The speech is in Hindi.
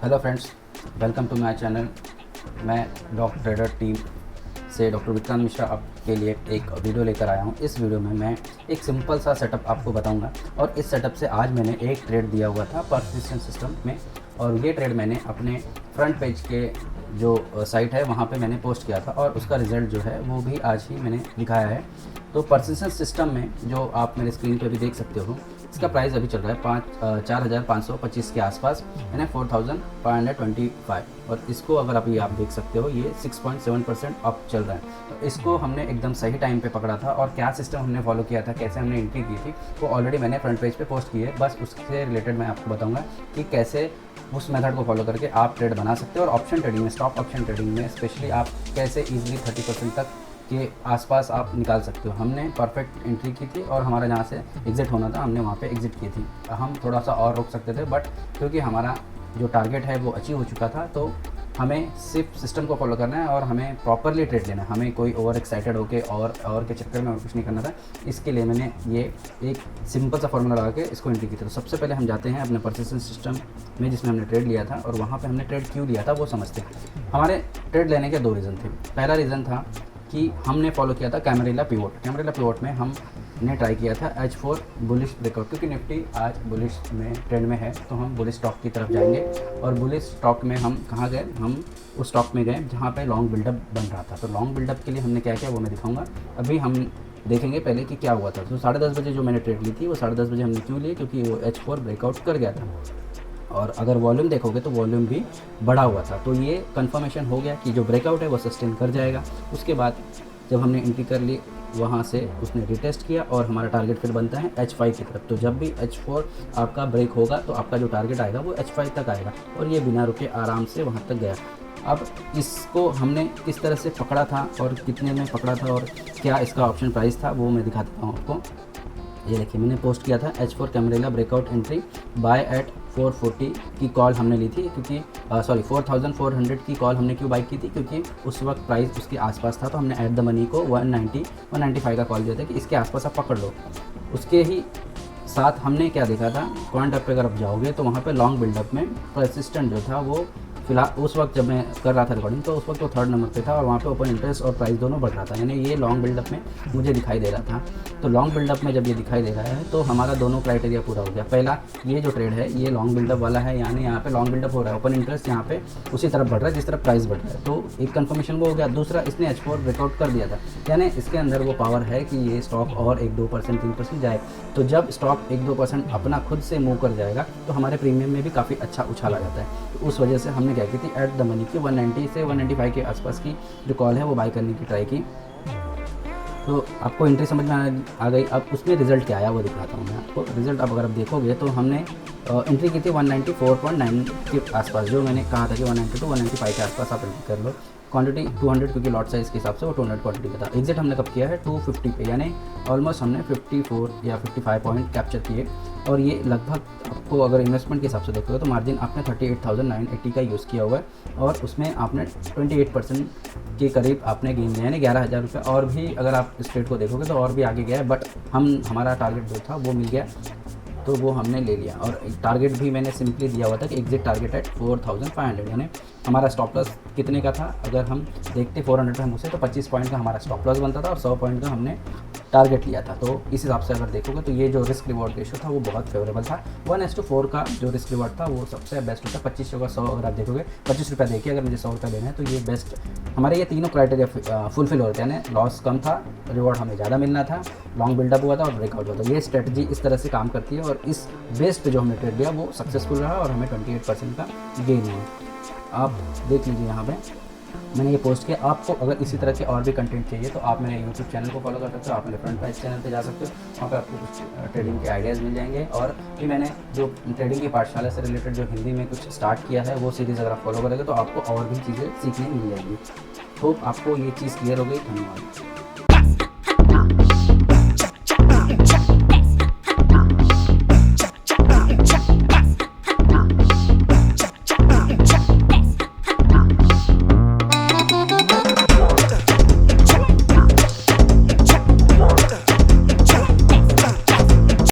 Hello friends, welcome to my channel. मैं डॉक्टर ट्रेडर टीम से डॉक्टर विक्रांत मिश्रा आपके लिए एक वीडियो लेकर आया हूं। इस वीडियो में मैं एक सिंपल सा सेटअप आपको बताऊंगा और इस सेटअप से आज मैंने एक ट्रेड दिया हुआ था परसिस्टेंट सिस्टम में, और ये ट्रेड मैंने अपने फ्रंट पेज के जो साइट है वहाँ पे मैंने पोस्ट किया था और उसका रिज़ल्ट जो है वो भी आज ही मैंने दिखाया है। तो परसिस्टेंट सिस्टम में जो आप मेरे स्क्रीन पे भी देख सकते हो, इसका प्राइस अभी चल रहा है 4,525 के आसपास, यानी 4,525, और इसको अगर अभी आप देख सकते हो ये 6.7% अप चल रहा है। तो इसको हमने एकदम सही टाइम पे पकड़ा था, और क्या सिस्टम हमने फॉलो किया था, कैसे हमने एंट्री की थी, वो ऑलरेडी मैंने फ्रंट पेज पे पोस्ट की है। बस उससे रिलेटेड मैं आपको बताऊंगा कि कैसे उस मेथड को फॉलो करके आप ट्रेड बना सकते हो, और ऑप्शन ट्रेडिंग में, स्टॉक ऑप्शन ट्रेडिंग में स्पेशली आप कैसे ईजिली 30% तक के आसपास आप निकाल सकते हो। हमने परफेक्ट एंट्री की थी और हमारा जहाँ से एग्ज़िट होना था हमने वहाँ पे एग्ज़िट की थी। हम थोड़ा सा और रोक सकते थे, बट क्योंकि हमारा जो टारगेट है वो अचीव हो चुका था, तो हमें सिर्फ सिस्टम को फॉलो करना है और हमें प्रॉपरली ट्रेड लेना है। हमें कोई ओवर एक्साइटेड होके और के चक्कर में और कुछ नहीं करना था। इसके लिए मैंने ये एक सिंपल सा फॉर्मूला लगा के इसको एंट्री की थी। तो सबसे पहले हम जाते हैं अपने परसिस्टेंट सिस्टम में जिसमें हमने ट्रेड लिया था, और वहाँ पर हमने ट्रेड क्यों लिया था वो समझते हैं। हमारे ट्रेड लेने के दो रीज़न थे। पहला रीज़न था कि हमने फॉलो किया था कैमरेला पिवोट में हमने ट्राई किया था H4 बुलिश ब्रेकआउट, क्योंकि निफ्टी आज बुलिश में ट्रेंड में है, तो हम बुलिश स्टॉक की तरफ जाएंगे। और बुलिश स्टॉक में हम कहाँ गए, हम उस स्टॉक में गए जहाँ पे लॉन्ग बिल्डअप बन रहा था। तो लॉन्ग बिल्डअप के लिए हमने क्या किया वो मैं दिखाऊंगा। अभी हम देखेंगे पहले कि क्या हुआ था। तो 10:30 बजे जो मैंने ट्रेड ली थी वो 10:30 बजे हमने क्यों लिए, क्योंकि वो H4 ब्रेकआउट कर गया था, और अगर वॉल्यूम देखोगे तो वॉल्यूम भी बढ़ा हुआ था। तो ये कंफर्मेशन हो गया कि जो ब्रेकआउट है वो सस्टेन कर जाएगा। उसके बाद जब हमने एंट्री कर ली, वहाँ से उसने रिटेस्ट किया और हमारा टारगेट फिर बनता है H5 की तरफ। तो जब भी H4 आपका ब्रेक होगा तो आपका जो टारगेट आएगा वो H5 तक आएगा, और ये बिना रुके आराम से वहाँ तक गया। अब इसको हमने किस तरह से पकड़ा था और कितने में पकड़ा था और क्या इसका ऑप्शन प्राइस था वो मैं दिखा देता हूँ आपको। ये देखिए, मैंने पोस्ट किया था H4 कैमरेला ब्रेकआउट एंट्री बाय एट 440 की कॉल हमने ली थी, क्योंकि 4,400 की कॉल हमने क्यों बाई की थी, क्योंकि उस वक्त प्राइस उसके आसपास था। तो हमने एट द मनी को 195 का कॉल दिया था कि इसके आसपास आप पकड़ लो। उसके ही साथ हमने क्या देखा था, पॉइंट अप पे अगर आप जाओगे तो वहाँ पे लॉन्ग बिल्डअप में परसिस्टेंट जो था वो फिलहाल उस वक्त जब मैं कर रहा था रिकॉर्डिंग, तो उस वक्त वो 3rd नंबर पे था, और वहाँ पे ओपन इंटरेस्ट और प्राइस दोनों बढ़ रहा था, यानी ये लॉन्ग बिल्डअप में मुझे दिखाई दे रहा था। तो लॉन्ग बिल्डअप में जब ये दिखाई दे रहा है तो हमारा दोनों क्राइटेरिया पूरा हो गया। पहला, ये जो ट्रेड है ये लॉन्ग बिल्डअप वाला है, यानी यहाँ पे लॉन्ग बिल्डअप हो रहा है, ओपन इंटरेस्ट यहाँ पे उसी तरफ बढ़ रहा है जिस तरफ प्राइस बढ़ रहा है। तो एक कन्फर्मेशन वो हो गया। दूसरा, इसने H4 ब्रेकआउट कर दिया था, यानी इसके अंदर वो पावर है कि ये स्टॉक और 1-2% 3% जाए। तो जब स्टॉक 1-2% अपना खुद से मूव कर जाएगा तो हमारे प्रीमियम में भी काफ़ी अच्छा उछाल आ जाता है। तो उस वजह से हमने क्या की थी, एट द मनी की 190 से 195 के आसपास की जो कॉल है वो बाई करने की ट्राई की। तो आपको एंट्री समझ में आ गई। अब उसमें रिजल्ट क्या आया वो दिखाता हूँ मैं आपको। रिजल्ट अब अगर आप देखोगे तो हमने एंट्री की थी 194.9 के आसपास, जो मैंने कहा था कि 190 to 195 के आसपास आप एंट्री कर लो। क्वांटिटी 200, क्योंकि लॉट साइज़ के हिसाब से वो 200 क्वांटिटी का था। एग्जिट हमने कब किया है 250 पे, यानी ऑलमोस्ट हमने 54 या 55 पॉइंट कैप्चर किए। और ये लगभग आपको अगर इन्वेस्टमेंट के हिसाब से देखोगे तो मार्जिन आपने 38,980 का यूज़ किया हुआ है, और उसमें आपने 28% के करीब आपने गेन लिया, यानी 11,000 रुपये। और भी अगर आप इस ट्रेड को देखोगे तो और भी आगे गया है, बट हमारा टारगेट जो था वो मिल गया, तो वो हमने ले लिया। और टारगेट भी मैंने सिंपली दिया हुआ था कि एग्जिट टारगेट है 4,500, यानी हमारा स्टॉप लॉस कितने का था, अगर हम देखते 400 पे हम उसे, तो 25 पॉइंट का हमारा स्टॉप लॉस बनता था और 100 पॉइंट का हमने टारगेट लिया था। तो इस हिसाब से अगर देखोगे तो ये जो रिस्क रिवॉर्ड रेशो था वो बहुत फेवरेबल था। 1:4 का जो रिस्क रिवॉर्ड था वो सबसे बेस्ट होता है। 25 का 100 अगर आप देखोगे, 25 रुपये देखिए, अगर मुझे 100 रुपये लेना है तो ये बेस्ट। हमारे ये तीनों क्राइटेरिया फुलफिल हो रहे थे, यानी लॉस कम था, रिवॉर्ड हमें ज़्यादा मिलना था, लॉन्ग बिल्डअप हुआ था और ब्रेकआउट हुआ था। ये स्ट्रेटजी इस तरह से काम करती है, और इस बेस पे जो हमने ट्रेड लिया वो सक्सेसफुल रहा और हमें 28% का गेन हुआ। आप देख लीजिए यहाँ पे मैंने ये पोस्ट किया। आपको अगर इसी तरह के और भी कंटेंट चाहिए तो आप मेरे यूट्यूब चैनल को फॉलो कर सकते हो, आप मेरे फ्रंट पेज चैनल पे जा सकते हो, वहाँ पे आपको कुछ ट्रेडिंग के आइडियाज़ मिल जाएंगे। और भी मैंने जो ट्रेडिंग की पाठशाला से रिलेटेड जो हिंदी में कुछ स्टार्ट किया है वो सीरीज़ अगर आप फॉलो करोगे तो आपको और भी चीज़ें सीखने मिल जाएंगी। होप आपको ये चीज़ क्लियर हो गई। धन्यवाद।